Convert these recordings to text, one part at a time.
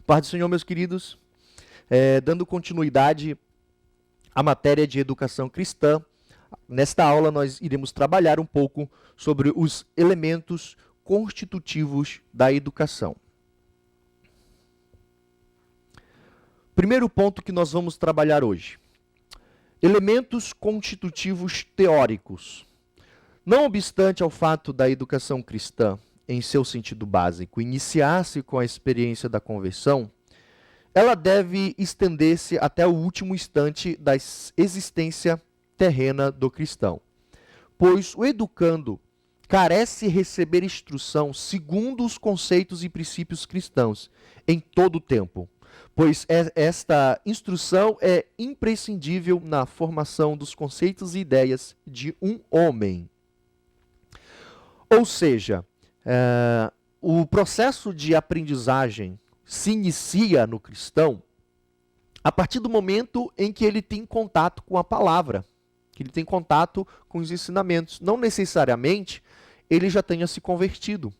Paz do Senhor, meus queridos, dando continuidade à matéria de educação cristã, nesta aula nós iremos trabalhar um pouco sobre os elementos constitutivos da educação. Primeiro ponto que nós vamos trabalhar hoje: elementos constitutivos teóricos. Não obstante ao fato da educação cristã, em seu sentido básico, iniciar-se com a experiência da conversão, ela deve estender-se até o último instante da existência terrena do cristão. Pois o educando carece receber instrução segundo os conceitos e princípios cristãos em todo o tempo, pois esta instrução é imprescindível na formação dos conceitos e ideias de um homem. Ou seja, o processo de aprendizagem se inicia no cristão a partir do momento em que ele tem contato com a palavra, que ele tem contato com os ensinamentos. Não necessariamente ele já tenha se convertido.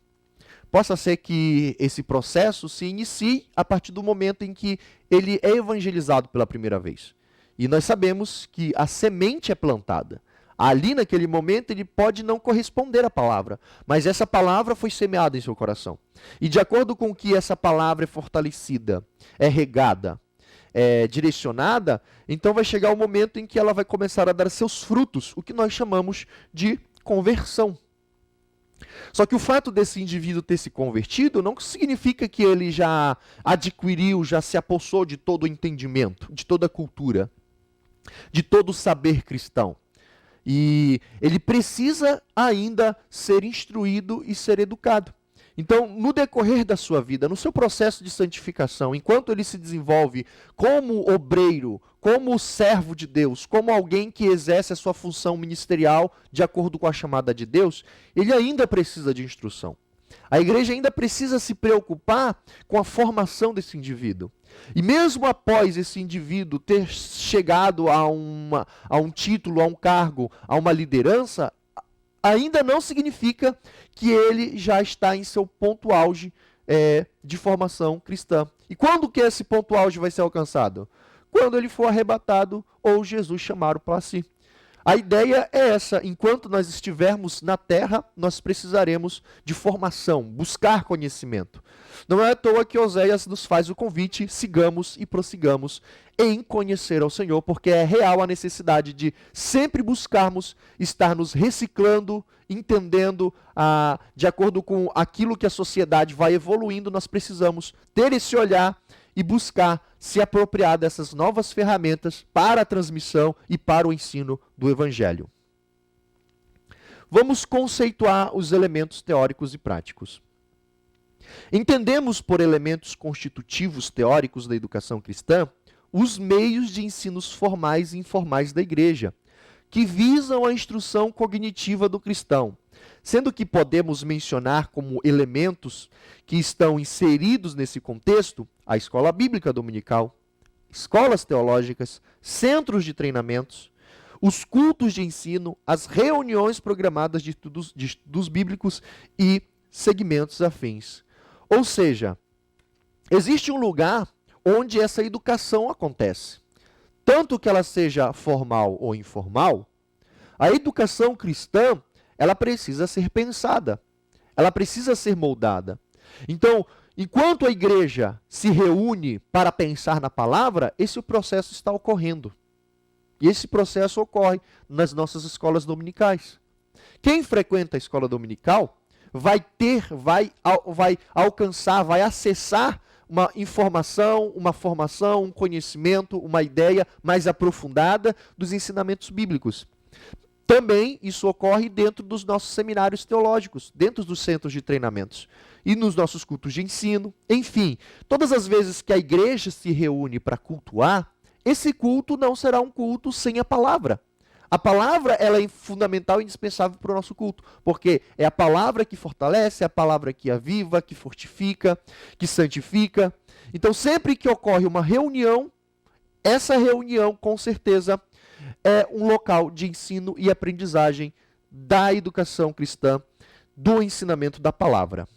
Possa ser que esse processo se inicie a partir do momento em que ele é evangelizado pela primeira vez. E nós sabemos que a semente é plantada. Ali, naquele momento, ele pode não corresponder à palavra, mas essa palavra foi semeada em seu coração. E de acordo com que essa palavra é fortalecida, é regada, é direcionada, então vai chegar o momento em que ela vai começar a dar seus frutos, o que nós chamamos de conversão. Só que o fato desse indivíduo ter se convertido não significa que ele já adquiriu, já se apossou de todo o entendimento, de toda a cultura, de todo o saber cristão. E ele precisa ainda ser instruído e ser educado. Então, no decorrer da sua vida, no seu processo de santificação, enquanto ele se desenvolve como obreiro, como servo de Deus, como alguém que exerce a sua função ministerial de acordo com a chamada de Deus, ele ainda precisa de instrução. A igreja ainda precisa se preocupar com a formação desse indivíduo. E mesmo após esse indivíduo ter chegado a um título, a um cargo, a uma liderança, ainda não significa que ele já está em seu ponto auge de formação cristã. E quando que esse ponto auge vai ser alcançado? Quando ele for arrebatado ou Jesus chamar para si. A ideia é essa: enquanto nós estivermos na terra, nós precisaremos de formação, buscar conhecimento. Não é à toa que Oséias nos faz o convite: sigamos e prossigamos em conhecer ao Senhor, porque é real a necessidade de sempre buscarmos estar nos reciclando, entendendo, de acordo com aquilo que a sociedade vai evoluindo, nós precisamos ter esse olhar e buscar se apropriar dessas novas ferramentas para a transmissão e para o ensino do Evangelho. Vamos conceituar os elementos teóricos e práticos. Entendemos por elementos constitutivos teóricos da educação cristã os meios de ensinos formais e informais da igreja, que visam a instrução cognitiva do cristão, sendo que podemos mencionar como elementos que estão inseridos nesse contexto a escola bíblica dominical, escolas teológicas, centros de treinamentos, os cultos de ensino, as reuniões programadas de estudos bíblicos e segmentos afins. Ou seja, existe um lugar onde essa educação acontece. Tanto que ela seja formal ou informal, a educação cristã, ela precisa ser pensada, ela precisa ser moldada. Então, enquanto a igreja se reúne para pensar na palavra, esse processo está ocorrendo. E esse processo ocorre nas nossas escolas dominicais. Quem frequenta a escola dominical vai alcançar, vai acessar uma informação, uma formação, um conhecimento, uma ideia mais aprofundada dos ensinamentos bíblicos. Também isso ocorre dentro dos nossos seminários teológicos, dentro dos centros de treinamentos e nos nossos cultos de ensino. Enfim, todas as vezes que a igreja se reúne para cultuar, esse culto não será um culto sem a palavra. A palavra ela é fundamental e indispensável para o nosso culto, porque é a palavra que fortalece, é a palavra que aviva, que fortifica, que santifica. Então, sempre que ocorre uma reunião, essa reunião, com certeza, é um local de ensino e aprendizagem da educação cristã, do ensinamento da palavra.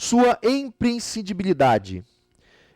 Sua imprescindibilidade.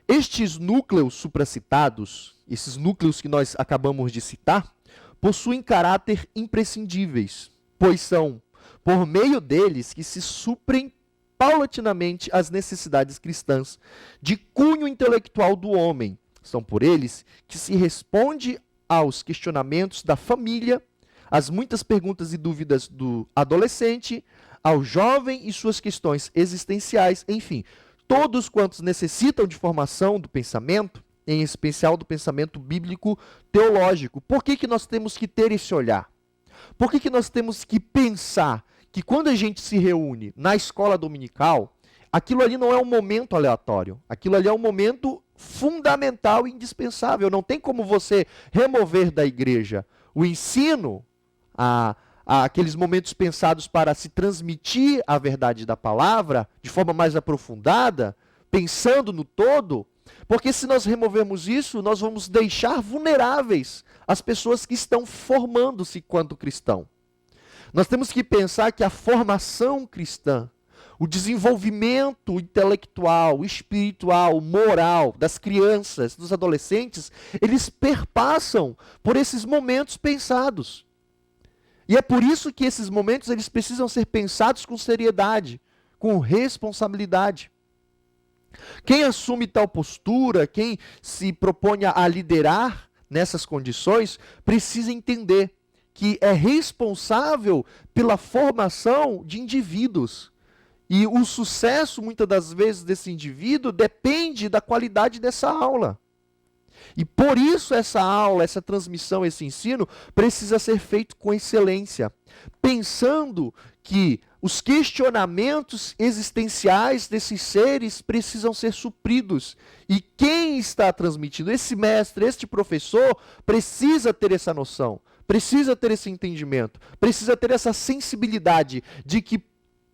Estes núcleos supracitados, esses núcleos que nós acabamos de citar, possuem caráter imprescindíveis, pois são por meio deles que se suprem paulatinamente as necessidades cristãs de cunho intelectual do homem. São por eles que se responde aos questionamentos da família, às muitas perguntas e dúvidas do adolescente, ao jovem e suas questões existenciais, enfim, todos quantos necessitam de formação do pensamento, em especial do pensamento bíblico teológico. Por que nós temos que ter esse olhar? Por que nós temos que pensar que quando a gente se reúne na escola dominical, aquilo ali não é um momento aleatório, aquilo ali é um momento fundamental e indispensável. Não tem como você remover da igreja o ensino, aqueles momentos pensados para se transmitir a verdade da palavra de forma mais aprofundada, pensando no todo, porque se nós removermos isso, nós vamos deixar vulneráveis as pessoas que estão formando-se quanto cristão. Nós temos que pensar que a formação cristã, o desenvolvimento intelectual, espiritual, moral das crianças, dos adolescentes, eles perpassam por esses momentos pensados. E é por isso que esses momentos eles precisam ser pensados com seriedade, com responsabilidade. Quem assume tal postura, quem se propõe a liderar nessas condições, precisa entender que é responsável pela formação de indivíduos. E o sucesso, muitas das vezes, desse indivíduo depende da qualidade dessa aula. E por isso essa aula, essa transmissão, esse ensino precisa ser feito com excelência, pensando que os questionamentos existenciais desses seres precisam ser supridos. E quem está transmitindo, esse mestre, este professor, precisa ter essa noção, precisa ter esse entendimento, precisa ter essa sensibilidade de que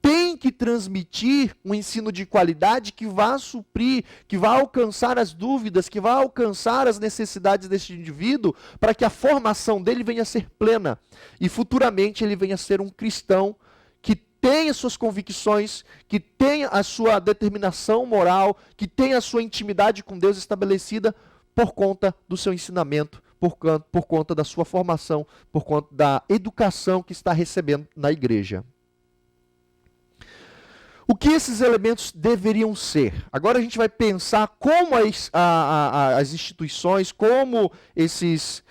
tem que transmitir um ensino de qualidade que vá suprir, que vá alcançar as dúvidas, que vá alcançar as necessidades deste indivíduo, para que a formação dele venha a ser plena e futuramente ele venha a ser um cristão que tenha suas convicções, que tenha a sua determinação moral, que tenha a sua intimidade com Deus estabelecida por conta do seu ensinamento, por conta da sua formação, por conta da educação que está recebendo na igreja. O que esses elementos deveriam ser? Agora a gente vai pensar como as instituições, como esses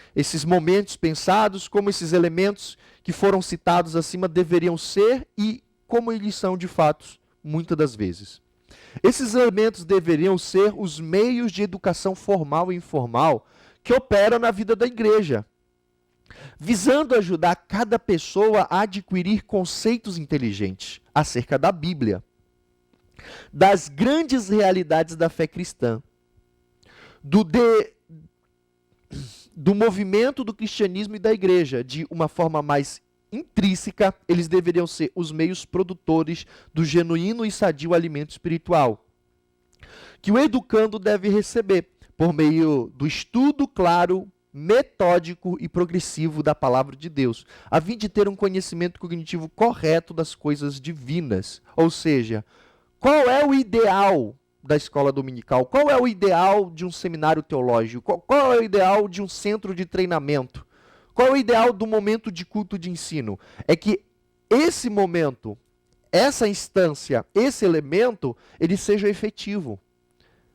momentos pensados, como esses elementos que foram citados acima deveriam ser e como eles são de fato, muitas das vezes. Esses elementos deveriam ser os meios de educação formal e informal que operam na vida da igreja, visando ajudar cada pessoa a adquirir conceitos inteligentes acerca da Bíblia, das grandes realidades da fé cristã, do movimento do cristianismo e da igreja, de uma forma mais intrínseca. Eles deveriam ser os meios produtores do genuíno e sadio alimento espiritual, que o educando deve receber por meio do estudo claro, metódico e progressivo da palavra de Deus, a fim de ter um conhecimento cognitivo correto das coisas divinas. Ou seja, qual é o ideal da escola dominical? Qual é o ideal de um seminário teológico? Qual é o ideal de um centro de treinamento? Qual é o ideal do momento de culto de ensino? É que esse momento, essa instância, esse elemento, ele seja efetivo.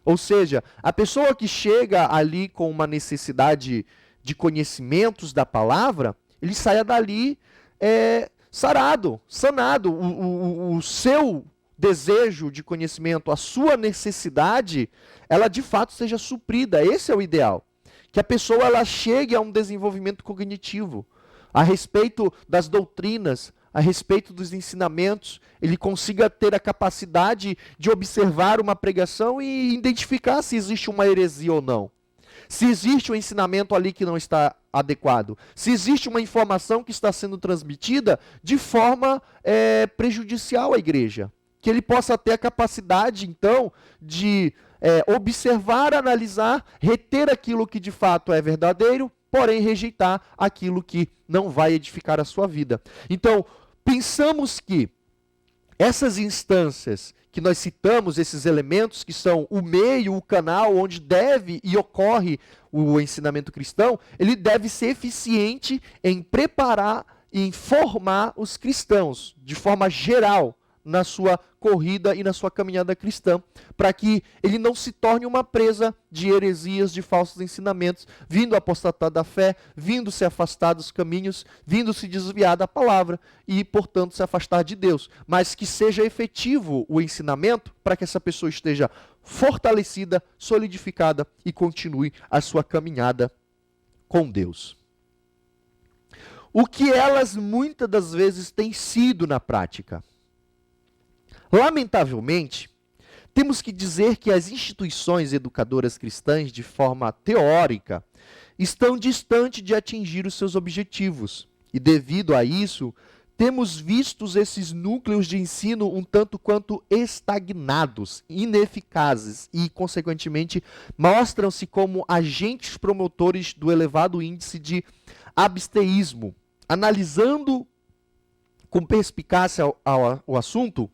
Ou seja, a pessoa que chega ali com uma necessidade de conhecimentos da palavra, ele saia dali sarado, sanado. O seu desejo de conhecimento, a sua necessidade, ela de fato seja suprida. Esse é o ideal. Que a pessoa ela chegue a um desenvolvimento cognitivo, a respeito das doutrinas, a respeito dos ensinamentos, ele consiga ter a capacidade de observar uma pregação e identificar se existe uma heresia ou não. Se existe um ensinamento ali que não está adequado. Se existe uma informação que está sendo transmitida de forma prejudicial à igreja. Que ele possa ter a capacidade, então, de observar, analisar, reter aquilo que de fato é verdadeiro, porém rejeitar aquilo que não vai edificar a sua vida. Então, pensamos que essas instâncias que nós citamos, esses elementos que são o meio, o canal onde deve e ocorre o ensinamento cristão, ele deve ser eficiente em preparar e em formar os cristãos, de forma geral, na sua corrida e na sua caminhada cristã, para que ele não se torne uma presa de heresias, de falsos ensinamentos, vindo apostatar da fé, vindo se afastar dos caminhos, vindo se desviar da palavra e, portanto, se afastar de Deus. Mas que seja efetivo o ensinamento para que essa pessoa esteja fortalecida, solidificada e continue a sua caminhada com Deus. O que elas muitas das vezes têm sido na prática? Lamentavelmente, temos que dizer que as instituições educadoras cristãs, de forma teórica, estão distantes de atingir os seus objetivos. E devido a isso, temos visto esses núcleos de ensino um tanto quanto estagnados, ineficazes e, consequentemente, mostram-se como agentes promotores do elevado índice de absteísmo. Analisando com perspicácia o assunto,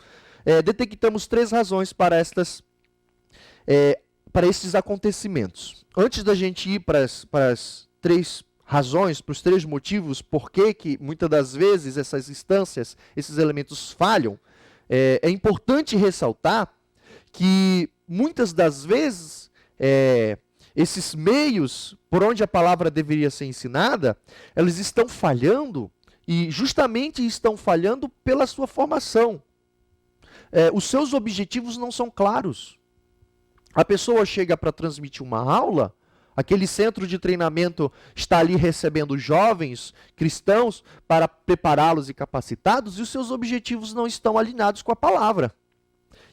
detectamos 3 razões para estes acontecimentos. Antes da gente ir para as 3 razões, para os 3 motivos por que muitas das vezes essas instâncias, esses elementos falham, é importante ressaltar que muitas das vezes esses meios por onde a palavra deveria ser ensinada, eles estão falhando e justamente estão falhando pela sua formação. Os seus objetivos não são claros. A pessoa chega para transmitir uma aula, aquele centro de treinamento está ali recebendo jovens cristãos para prepará-los e capacitados, e os seus objetivos não estão alinhados com a palavra.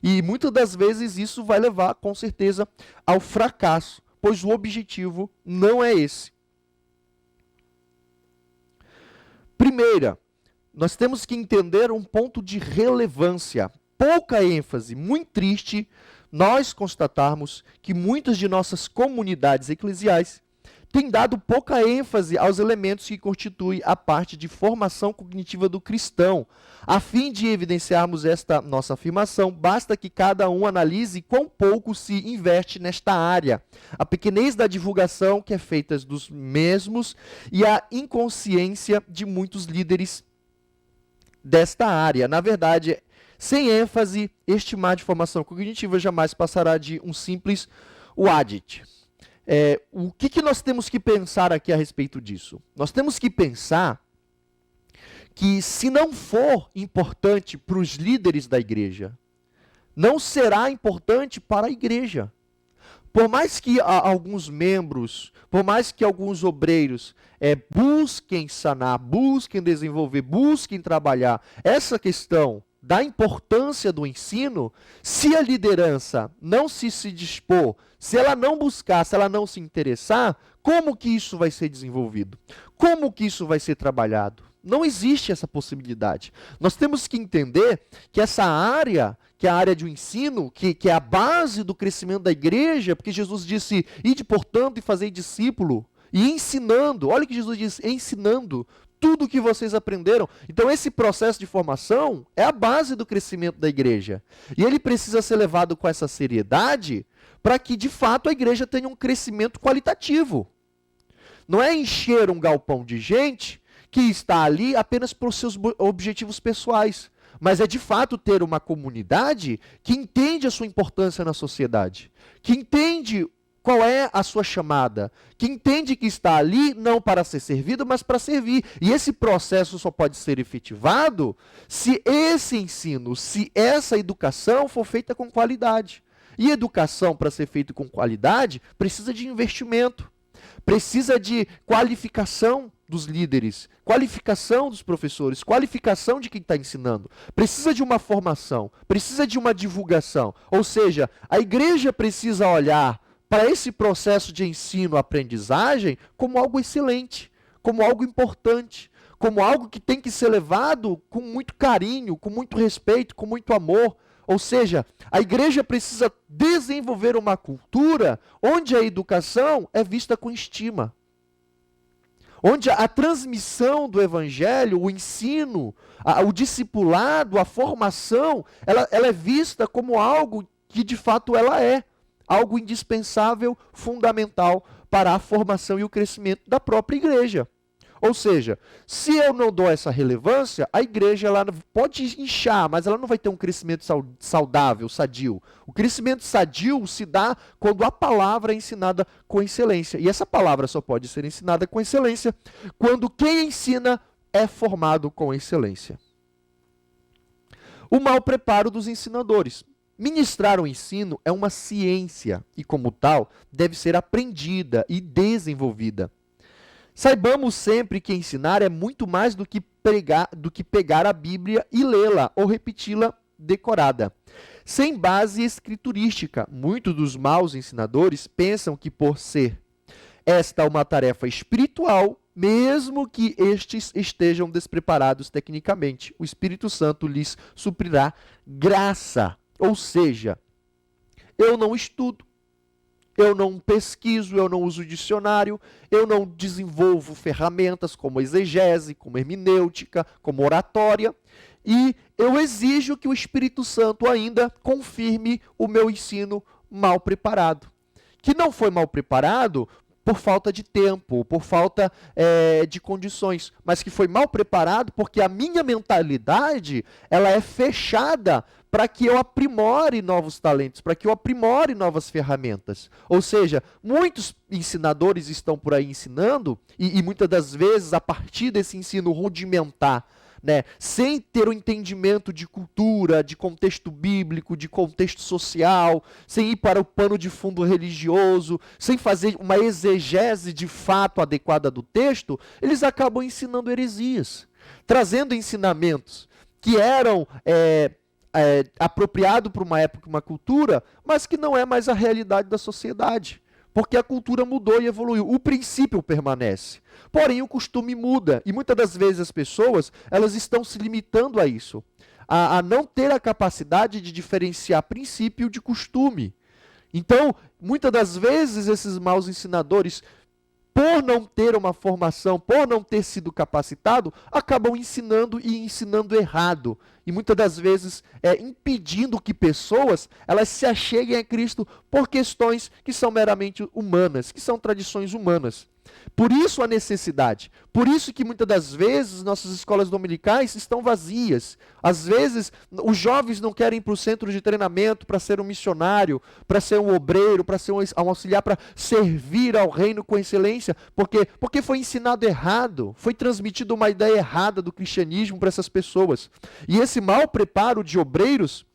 E muitas das vezes isso vai levar, com certeza, ao fracasso, pois o objetivo não é esse. Primeira, nós temos que entender um ponto de relevância. Pouca ênfase, muito triste, nós constatarmos que muitas de nossas comunidades eclesiais têm dado pouca ênfase aos elementos que constituem a parte de formação cognitiva do cristão. A fim de evidenciarmos esta nossa afirmação, basta que cada um analise quão pouco se investe nesta área, a pequenez da divulgação que é feita dos mesmos e a inconsciência de muitos líderes desta área. Na verdade, sem ênfase, este mar de formação cognitiva jamais passará de um simples wadget. O que nós temos que pensar aqui a respeito disso? Nós temos que pensar que se não for importante para os líderes da igreja, não será importante para a igreja. Por mais que alguns membros, por mais que alguns obreiros busquem sanar, busquem desenvolver, busquem trabalhar essa questão da importância do ensino, se a liderança não se dispor, se ela não buscar, se ela não se interessar, como que isso vai ser desenvolvido? Como que isso vai ser trabalhado? Não existe essa possibilidade. Nós temos que entender que essa área, que é a área de ensino, que é a base do crescimento da igreja, porque Jesus disse, ide portanto e fazei discípulo, e ensinando, olha o que Jesus diz, ensinando tudo o que vocês aprenderam. Então esse processo de formação é a base do crescimento da igreja. E ele precisa ser levado com essa seriedade para que de fato a igreja tenha um crescimento qualitativo. Não é encher um galpão de gente que está ali apenas por seus objetivos pessoais, mas é de fato ter uma comunidade que entende a sua importância na sociedade, que entende qual é a sua chamada, que entende que está ali não para ser servido, mas para servir. E esse processo só pode ser efetivado se esse ensino, se essa educação for feita com qualidade. E educação, para ser feita com qualidade, precisa de investimento, precisa de qualificação dos líderes, qualificação dos professores, qualificação de quem está ensinando. Precisa de uma formação, precisa de uma divulgação. Ou seja, a igreja precisa olhar para esse processo de ensino-aprendizagem como algo excelente, como algo importante, como algo que tem que ser levado com muito carinho, com muito respeito, com muito amor. Ou seja, a igreja precisa desenvolver uma cultura onde a educação é vista com estima, onde a transmissão do evangelho, o ensino, o discipulado, a formação, ela é vista como algo que de fato ela é, algo indispensável, fundamental para a formação e o crescimento da própria igreja. Ou seja, se eu não dou essa relevância, a igreja ela pode inchar, mas ela não vai ter um crescimento saudável, sadio. O crescimento sadio se dá quando a palavra é ensinada com excelência. E essa palavra só pode ser ensinada com excelência quando quem ensina é formado com excelência. O mau preparo dos ensinadores. Ministrar o ensino é uma ciência e, como tal, deve ser aprendida e desenvolvida. Saibamos sempre que ensinar é muito mais do que pegar a Bíblia e lê-la ou repeti-la decorada. Sem base escriturística, muitos dos maus ensinadores pensam que por ser esta uma tarefa espiritual, mesmo que estes estejam despreparados tecnicamente, o Espírito Santo lhes suprirá graça. Ou seja, eu não estudo, eu não pesquiso, eu não uso dicionário, eu não desenvolvo ferramentas como exegese, como hermenêutica, como oratória, e eu exijo que o Espírito Santo ainda confirme o meu ensino mal preparado. Que não foi mal preparado por falta de tempo, por falta de condições, mas que foi mal preparado porque a minha mentalidade ela é fechada para que eu aprimore novos talentos, para que eu aprimore novas ferramentas. Ou seja, muitos ensinadores estão por aí ensinando, e muitas das vezes a partir desse ensino rudimentar, né, sem ter o entendimento de cultura, de contexto bíblico, de contexto social, sem ir para o pano de fundo religioso, sem fazer uma exegese de fato adequada do texto, eles acabam ensinando heresias, trazendo ensinamentos que eram apropriados para uma época, uma cultura, mas que não é mais a realidade da sociedade. Porque a cultura mudou e evoluiu. O princípio permanece. Porém, o costume muda. E muitas das vezes as pessoas elas estão se limitando a isso. A não ter a capacidade de diferenciar princípio de costume. Então, muitas das vezes esses maus ensinadores, por não ter uma formação, por não ter sido capacitado, acabam ensinando e ensinando errado. E muitas das vezes impedindo que pessoas elas se acheguem a Cristo por questões que são meramente humanas, que são tradições humanas. Por isso a necessidade. Por isso que muitas das vezes nossas escolas dominicais estão vazias. Às vezes os jovens não querem ir para o centro de treinamento para ser um missionário, para ser um obreiro, para ser um auxiliar, para servir ao reino com excelência. Porque foi ensinado errado, foi transmitida uma ideia errada do cristianismo para essas pessoas. E esse mau preparo de obreiros,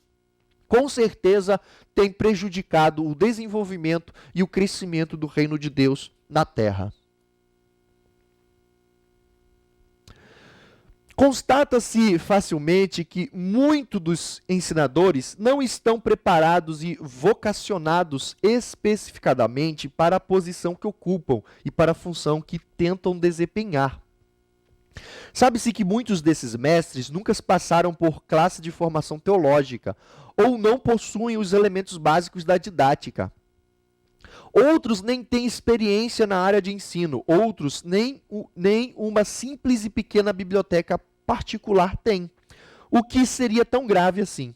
com certeza, tem prejudicado o desenvolvimento e o crescimento do reino de Deus na terra. Constata-se facilmente que muitos dos ensinadores não estão preparados e vocacionados especificadamente para a posição que ocupam e para a função que tentam desempenhar. Sabe-se que muitos desses mestres nunca passaram por classe de formação teológica ou não possuem os elementos básicos da didática. Outros nem têm experiência na área de ensino, outros nem uma simples e pequena biblioteca particular têm. O que seria tão grave assim?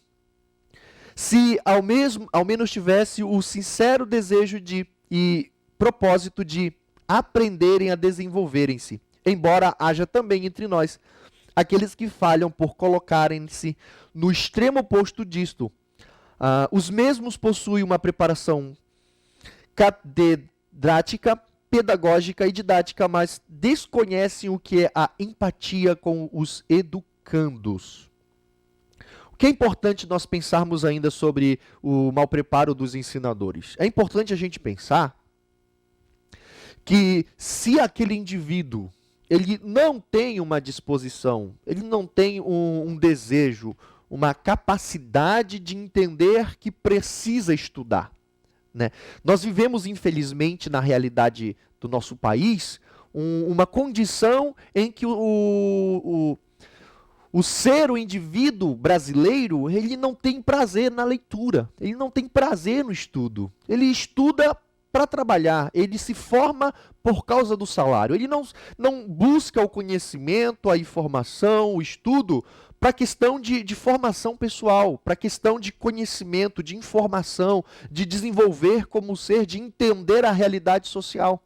Se ao menos tivesse o sincero desejo e propósito de aprenderem a desenvolverem-se, embora haja também entre nós aqueles que falham por colocarem-se no extremo oposto disto. Os mesmos possuem uma preparação catedrática, pedagógica e didática, mas desconhecem o que é a empatia com os educandos. O que é importante nós pensarmos ainda sobre o mau preparo dos ensinadores? É importante a gente pensar que se aquele indivíduo ele não tem uma disposição, ele não tem um desejo, uma capacidade de entender que precisa estudar, né? Nós vivemos, infelizmente, na realidade do nosso país, uma condição em que o indivíduo brasileiro, ele não tem prazer na leitura, ele não tem prazer no estudo. Ele estuda para trabalhar, ele se forma por causa do salário. Ele não busca o conhecimento, a informação, o estudo para questão de formação pessoal, para questão de conhecimento, de informação, de desenvolver como ser, de entender a realidade social.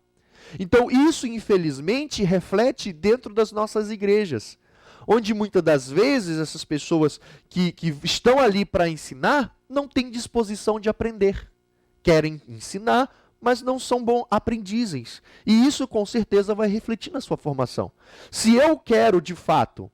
Então, isso, infelizmente, reflete dentro das nossas igrejas, onde muitas das vezes essas pessoas que estão ali para ensinar não têm disposição de aprender. Querem ensinar, mas não são bons aprendizes. E isso, com certeza, vai refletir na sua formação. Se eu quero, de fato,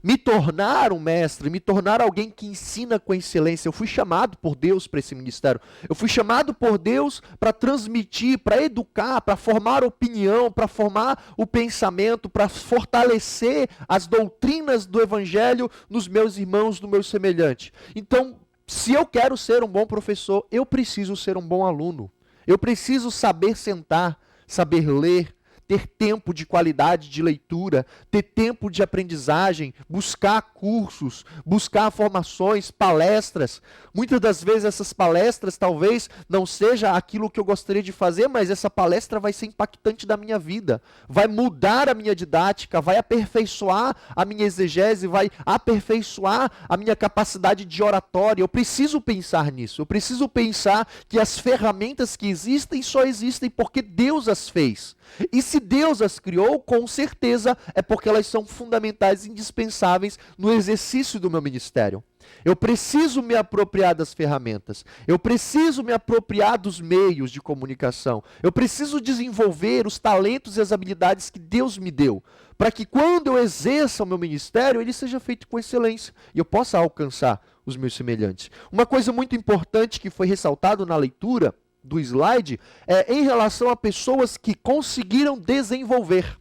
me tornar um mestre, me tornar alguém que ensina com excelência. Eu fui chamado por Deus para esse ministério. Eu fui chamado por Deus para transmitir, para educar, para formar opinião, para formar o pensamento, para fortalecer as doutrinas do Evangelho nos meus irmãos, no meu semelhante. Então, se eu quero ser um bom professor, eu preciso ser um bom aluno. Eu preciso saber sentar, saber ler, ter tempo de qualidade de leitura, ter tempo de aprendizagem, buscar cursos, buscar formações, palestras. Muitas das vezes essas palestras talvez não seja aquilo que eu gostaria de fazer, mas essa palestra vai ser impactante da minha vida, vai mudar a minha didática, vai aperfeiçoar a minha exegese, vai aperfeiçoar a minha capacidade de oratória. Eu preciso pensar nisso, eu preciso pensar que as ferramentas que existem só existem porque Deus as fez. E se Deus as criou, com certeza é porque elas são fundamentais e indispensáveis no exercício do meu ministério. Eu preciso me apropriar das ferramentas. Eu preciso me apropriar dos meios de comunicação. Eu preciso desenvolver os talentos e as habilidades que Deus me deu, para que quando eu exerça o meu ministério, ele seja feito com excelência e eu possa alcançar os meus semelhantes. Uma coisa muito importante que foi ressaltado na leitura do slide é em relação a pessoas que conseguiram desenvolver.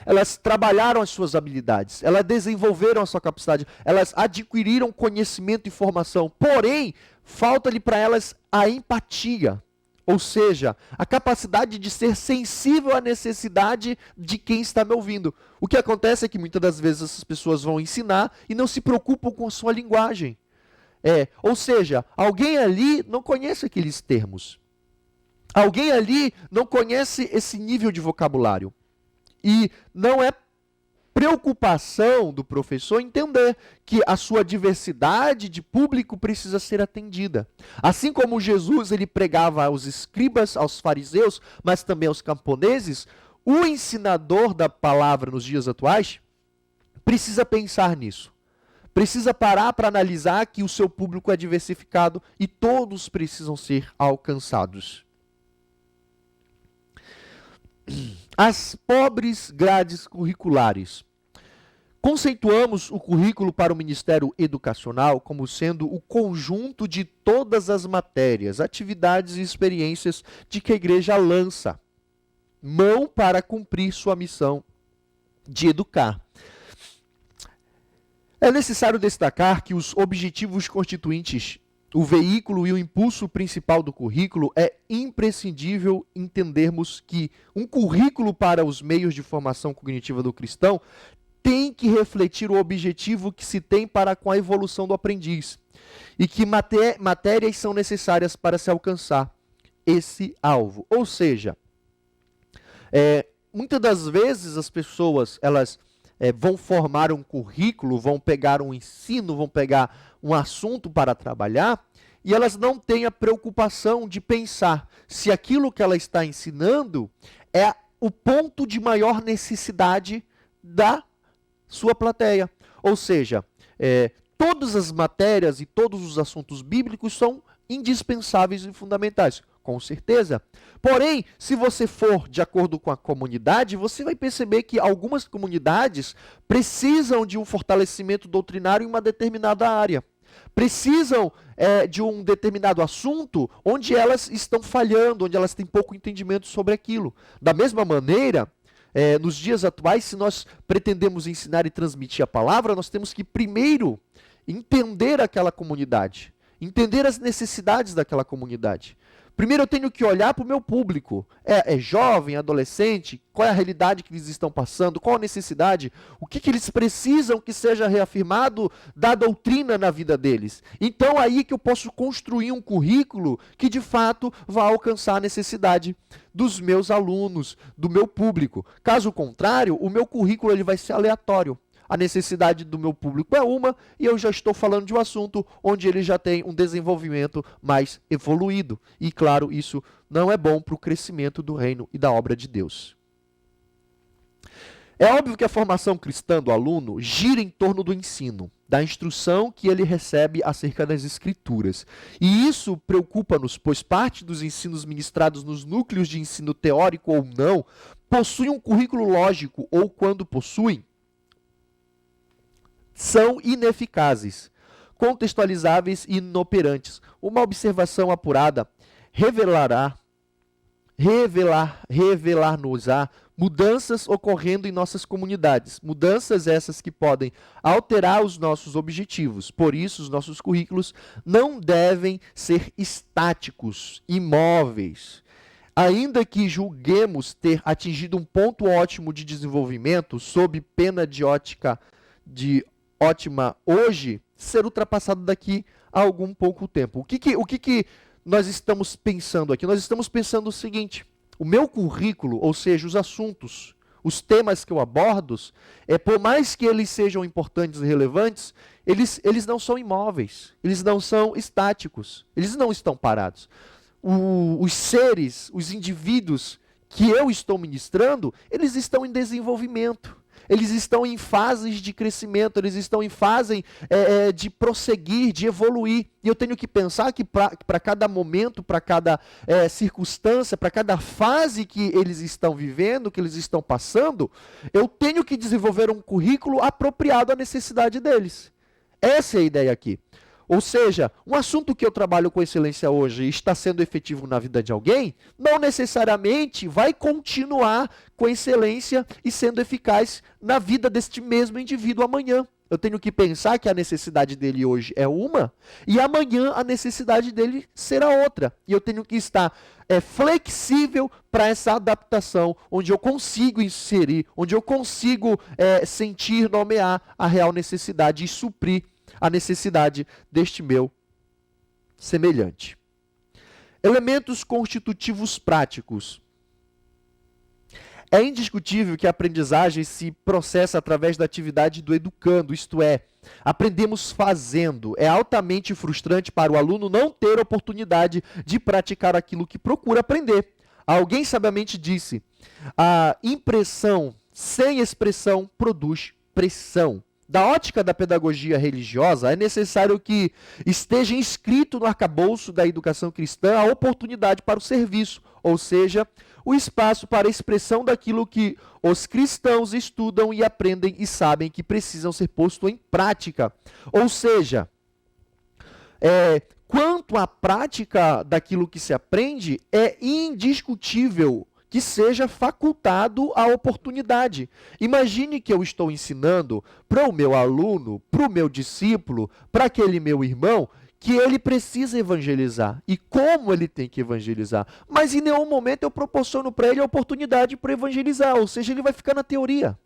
Elas trabalharam as suas habilidades, elas desenvolveram a sua capacidade, elas adquiriram conhecimento e formação, porém, falta-lhe para elas a empatia, ou seja, a capacidade de ser sensível à necessidade de quem está me ouvindo. O que acontece é que muitas das vezes essas pessoas vão ensinar e não se preocupam com a sua linguagem. Ou seja, alguém ali não conhece aqueles termos. Alguém ali não conhece esse nível de vocabulário. E não é preocupação do professor entender que a sua diversidade de público precisa ser atendida. Assim como Jesus ele pregava aos escribas, aos fariseus, mas também aos camponeses, o ensinador da palavra nos dias atuais precisa pensar nisso. Precisa parar para analisar que o seu público é diversificado e todos precisam ser alcançados. As pobres grades curriculares. Conceituamos o currículo para o Ministério Educacional como sendo o conjunto de todas as matérias, atividades e experiências de que a igreja lança mão para cumprir sua missão de educar. É necessário destacar que os objetivos constituintes, o veículo e o impulso principal do currículo, é imprescindível entendermos que um currículo para os meios de formação cognitiva do cristão tem que refletir o objetivo que se tem para com a evolução do aprendiz e que matérias são necessárias para se alcançar esse alvo. Ou seja, muitas das vezes as pessoas, elas vão formar um currículo, vão pegar um ensino, vão pegar um assunto para trabalhar, e elas não têm a preocupação de pensar se aquilo que ela está ensinando é o ponto de maior necessidade da sua plateia. Ou seja, todas as matérias e todos os assuntos bíblicos são indispensáveis e fundamentais. Com certeza. Porém, se você for de acordo com a comunidade, você vai perceber que algumas comunidades precisam de um fortalecimento doutrinário em uma determinada área. Precisam de um determinado assunto onde elas estão falhando, onde elas têm pouco entendimento sobre aquilo. Da mesma maneira, nos dias atuais, se nós pretendemos ensinar e transmitir a palavra, nós temos que primeiro entender aquela comunidade, entender as necessidades daquela comunidade. Primeiro eu tenho que olhar para o meu público. É jovem, adolescente? Qual é a realidade que eles estão passando? Qual a necessidade? O que eles precisam que seja reafirmado da doutrina na vida deles? Então aí que eu posso construir um currículo que de fato vai alcançar a necessidade dos meus alunos, do meu público. Caso contrário, o meu currículo ele vai ser aleatório. A necessidade do meu público é uma, e eu já estou falando de um assunto onde ele já tem um desenvolvimento mais evoluído. E, claro, isso não é bom para o crescimento do reino e da obra de Deus. É óbvio que a formação cristã do aluno gira em torno do ensino, da instrução que ele recebe acerca das Escrituras. E isso preocupa-nos, pois parte dos ensinos ministrados nos núcleos de ensino teórico ou não possuem um currículo lógico, ou quando possuem, são ineficazes, contextualizáveis e inoperantes. Uma observação apurada revelar-nos-á mudanças ocorrendo em nossas comunidades. Mudanças essas que podem alterar os nossos objetivos. Por isso, os nossos currículos não devem ser estáticos, imóveis. Ainda que julguemos ter atingido um ponto ótimo de desenvolvimento, sob pena de ótima hoje, ser ultrapassado daqui a algum pouco tempo. O que nós estamos pensando aqui? Nós estamos pensando o seguinte: o meu currículo, ou seja, os assuntos, os temas que eu abordo, por mais que eles sejam importantes e relevantes, eles não são imóveis, eles não são estáticos, eles não estão parados. Os seres, os indivíduos que eu estou ministrando, eles estão em desenvolvimento. Eles estão em fases de crescimento, eles estão em fase de prosseguir, de evoluir. E eu tenho que pensar que para cada momento, para cada circunstância, para cada fase que eles estão vivendo, que eles estão passando, eu tenho que desenvolver um currículo apropriado à necessidade deles. Essa é a ideia aqui. Ou seja, um assunto que eu trabalho com excelência hoje e está sendo efetivo na vida de alguém, não necessariamente vai continuar com excelência e sendo eficaz na vida deste mesmo indivíduo amanhã. Eu tenho que pensar que a necessidade dele hoje é uma e amanhã a necessidade dele será outra. E eu tenho que estar flexível para essa adaptação, onde eu consigo inserir, onde eu consigo sentir, nomear a real necessidade e suprir a necessidade deste meu semelhante. Elementos constitutivos práticos. É indiscutível que a aprendizagem se processa através da atividade do educando, isto é, aprendemos fazendo. É altamente frustrante para o aluno não ter oportunidade de praticar aquilo que procura aprender. Alguém sabiamente disse: a impressão sem expressão produz pressão. Da ótica da pedagogia religiosa, é necessário que esteja inscrito no arcabouço da educação cristã a oportunidade para o serviço, ou seja, o espaço para a expressão daquilo que os cristãos estudam e aprendem e sabem que precisam ser posto em prática. Ou seja, quanto à prática daquilo que se aprende, é indiscutível que seja facultado a oportunidade. Imagine que eu estou ensinando para o meu aluno, para o meu discípulo, para aquele meu irmão, que ele precisa evangelizar. E como ele tem que evangelizar. Mas em nenhum momento eu proporciono para ele a oportunidade para evangelizar, ou seja, ele vai ficar na teoria.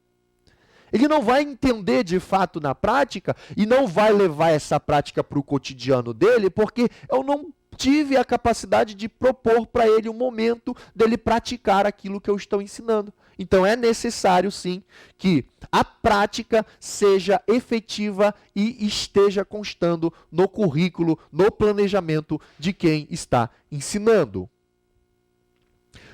Ele não vai entender de fato na prática e não vai levar essa prática para o cotidiano dele, porque eu não tive a capacidade de propor para ele um momento dele praticar aquilo que eu estou ensinando. Então é necessário sim que a prática seja efetiva e esteja constando no currículo, no planejamento de quem está ensinando.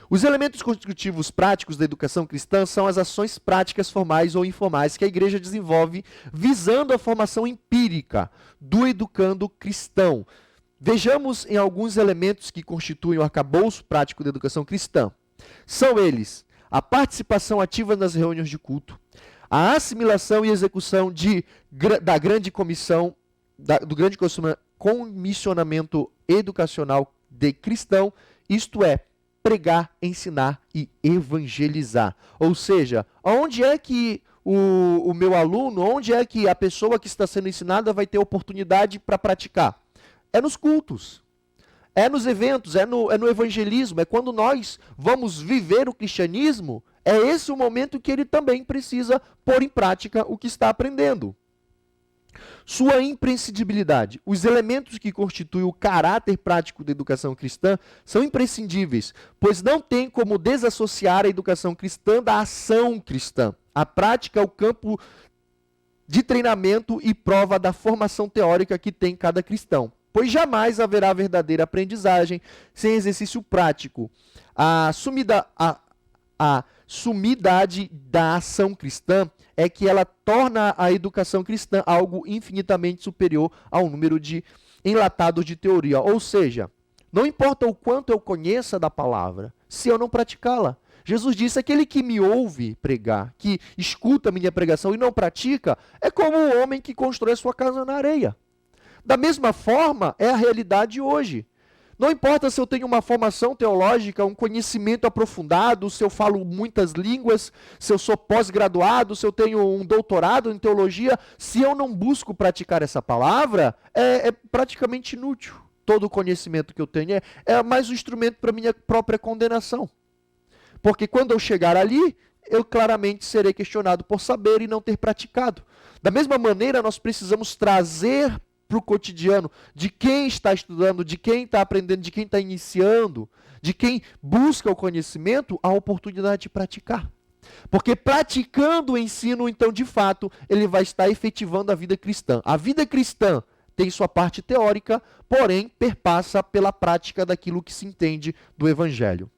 Os elementos constitutivos práticos da educação cristã são as ações práticas formais ou informais que a igreja desenvolve visando a formação empírica do educando cristão. Vejamos em alguns elementos que constituem o arcabouço prático da educação cristã. São eles: a participação ativa nas reuniões de culto, a assimilação e execução da grande comissão, do grande comissionamento educacional de cristão, isto é, pregar, ensinar e evangelizar. Ou seja, onde é que o meu aluno, onde é que a pessoa que está sendo ensinada vai ter oportunidade para praticar? É nos cultos. É nos eventos, é no evangelismo, é quando nós vamos viver o cristianismo, é esse o momento que ele também precisa pôr em prática o que está aprendendo. Sua imprescindibilidade. Os elementos que constituem o caráter prático da educação cristã são imprescindíveis, pois não tem como desassociar a educação cristã da ação cristã. A prática é o campo de treinamento e prova da formação teórica que tem cada cristão, pois jamais haverá verdadeira aprendizagem sem exercício prático. A sumidade da ação cristã é que ela torna a educação cristã algo infinitamente superior ao número de enlatados de teoria. Ou seja, não importa o quanto eu conheça da palavra, se eu não praticá-la. Jesus disse, aquele que me ouve pregar, que escuta a minha pregação e não pratica, é como o homem que constrói a sua casa na areia. Da mesma forma, é a realidade hoje. Não importa se eu tenho uma formação teológica, um conhecimento aprofundado, se eu falo muitas línguas, se eu sou pós-graduado, se eu tenho um doutorado em teologia, se eu não busco praticar essa palavra, é praticamente inútil. Todo o conhecimento que eu tenho é mais um instrumento para minha própria condenação. Porque quando eu chegar ali, eu claramente serei questionado por saber e não ter praticado. Da mesma maneira, nós precisamos trazer para o cotidiano de quem está estudando, de quem está aprendendo, de quem está iniciando, de quem busca o conhecimento, a oportunidade de praticar. Porque praticando o ensino, então, de fato, ele vai estar efetivando a vida cristã. A vida cristã tem sua parte teórica, porém, perpassa pela prática daquilo que se entende do Evangelho.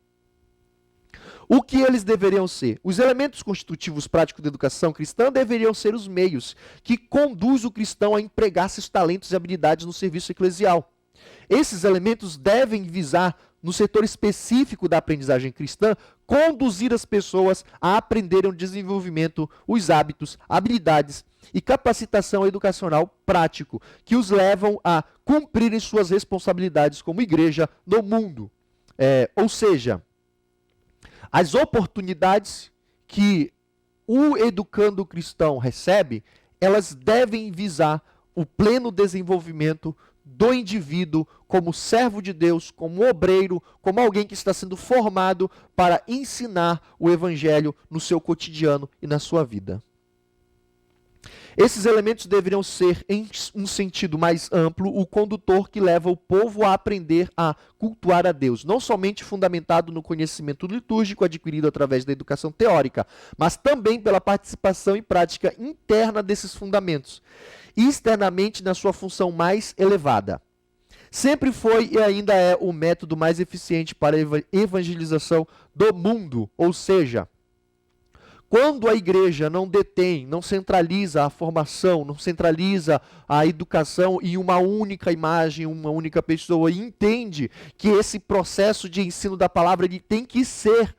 O que eles deveriam ser? Os elementos constitutivos práticos da educação cristã deveriam ser os meios que conduz o cristão a empregar seus talentos e habilidades no serviço eclesial. Esses elementos devem visar, no setor específico da aprendizagem cristã, conduzir as pessoas a aprenderem o desenvolvimento, os hábitos, habilidades e capacitação educacional prático, que os levam a cumprirem suas responsabilidades como igreja no mundo. Ou seja, as oportunidades que o educando cristão recebe, elas devem visar o pleno desenvolvimento do indivíduo como servo de Deus, como obreiro, como alguém que está sendo formado para ensinar o evangelho no seu cotidiano e na sua vida. Esses elementos deveriam ser, em um sentido mais amplo, o condutor que leva o povo a aprender a cultuar a Deus, não somente fundamentado no conhecimento litúrgico adquirido através da educação teórica, mas também pela participação e prática interna desses fundamentos, e externamente na sua função mais elevada. Sempre foi e ainda é o método mais eficiente para a evangelização do mundo, ou seja, quando a igreja não detém, não centraliza a formação, não centraliza a educação em uma única imagem, uma única pessoa, e entende que esse processo de ensino da palavra ele tem que ser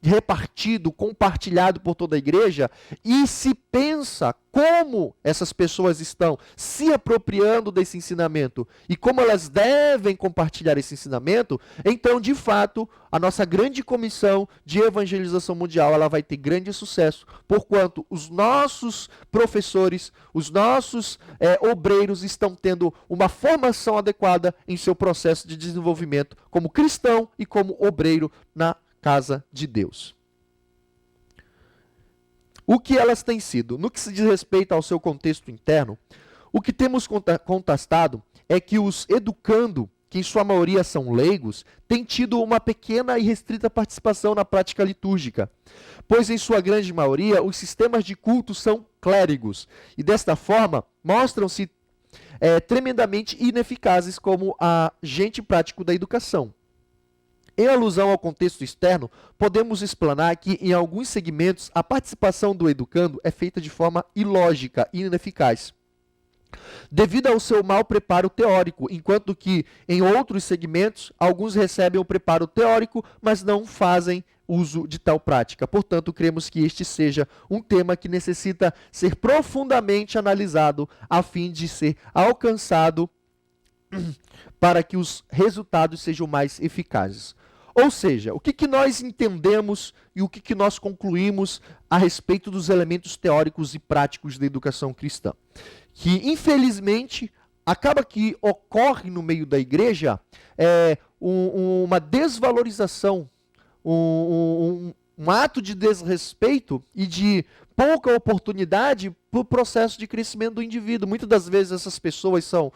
repartido, compartilhado por toda a igreja, e se pensa como essas pessoas estão se apropriando desse ensinamento e como elas devem compartilhar esse ensinamento, então, de fato, a nossa grande comissão de evangelização mundial ela vai ter grande sucesso, porquanto os nossos professores, os nossos obreiros estão tendo uma formação adequada em seu processo de desenvolvimento como cristão e como obreiro na casa de Deus. O que elas têm sido? No que se diz respeito ao seu contexto interno, o que temos contestado é que os educando, que em sua maioria são leigos, têm tido uma pequena e restrita participação na prática litúrgica, pois em sua grande maioria os sistemas de culto são clérigos e desta forma mostram-se tremendamente ineficazes como agente prático da educação. Em alusão ao contexto externo, podemos explanar que, em alguns segmentos, a participação do educando é feita de forma ilógica e ineficaz, devido ao seu mau preparo teórico, enquanto que, em outros segmentos, alguns recebem o preparo teórico, mas não fazem uso de tal prática. Portanto, cremos que este seja um tema que necessita ser profundamente analisado a fim de ser alcançado para que os resultados sejam mais eficazes. Ou seja, o que nós entendemos e o que nós concluímos a respeito dos elementos teóricos e práticos da educação cristã? Que, infelizmente, acaba que ocorre no meio da igreja uma desvalorização, um ato de desrespeito e de pouca oportunidade para o processo de crescimento do indivíduo. Muitas das vezes essas pessoas são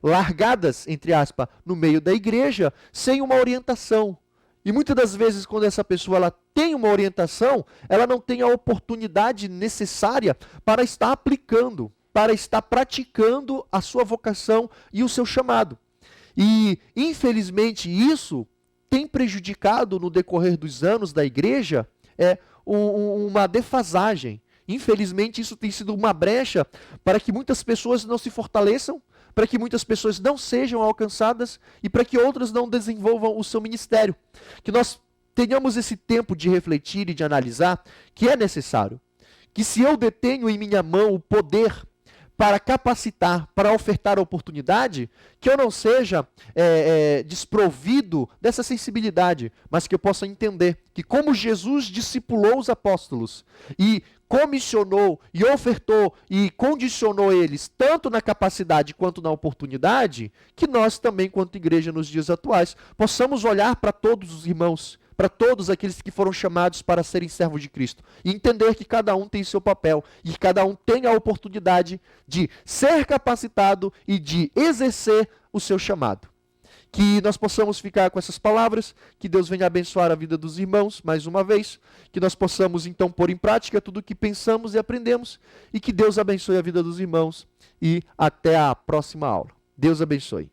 largadas, entre aspas, no meio da igreja, sem uma orientação. E muitas das vezes, quando essa pessoa ela tem uma orientação, ela não tem a oportunidade necessária para estar aplicando, para estar praticando a sua vocação e o seu chamado. E, infelizmente, isso tem prejudicado no decorrer dos anos da igreja uma defasagem. Infelizmente, isso tem sido uma brecha para que muitas pessoas não se fortaleçam, para que muitas pessoas não sejam alcançadas e para que outras não desenvolvam o seu ministério. Que nós tenhamos esse tempo de refletir e de analisar que é necessário. Que se eu detenho em minha mão o poder para capacitar, para ofertar a oportunidade, que eu não seja desprovido dessa sensibilidade, mas que eu possa entender que como Jesus discipulou os apóstolos e comissionou e ofertou e condicionou eles tanto na capacidade quanto na oportunidade, que nós também, quanto igreja nos dias atuais, possamos olhar para todos os irmãos, para todos aqueles que foram chamados para serem servos de Cristo, e entender que cada um tem seu papel, e que cada um tem a oportunidade de ser capacitado e de exercer o seu chamado. Que nós possamos ficar com essas palavras, que Deus venha abençoar a vida dos irmãos, mais uma vez, que nós possamos então pôr em prática tudo o que pensamos e aprendemos, e que Deus abençoe a vida dos irmãos, e até a próxima aula. Deus abençoe.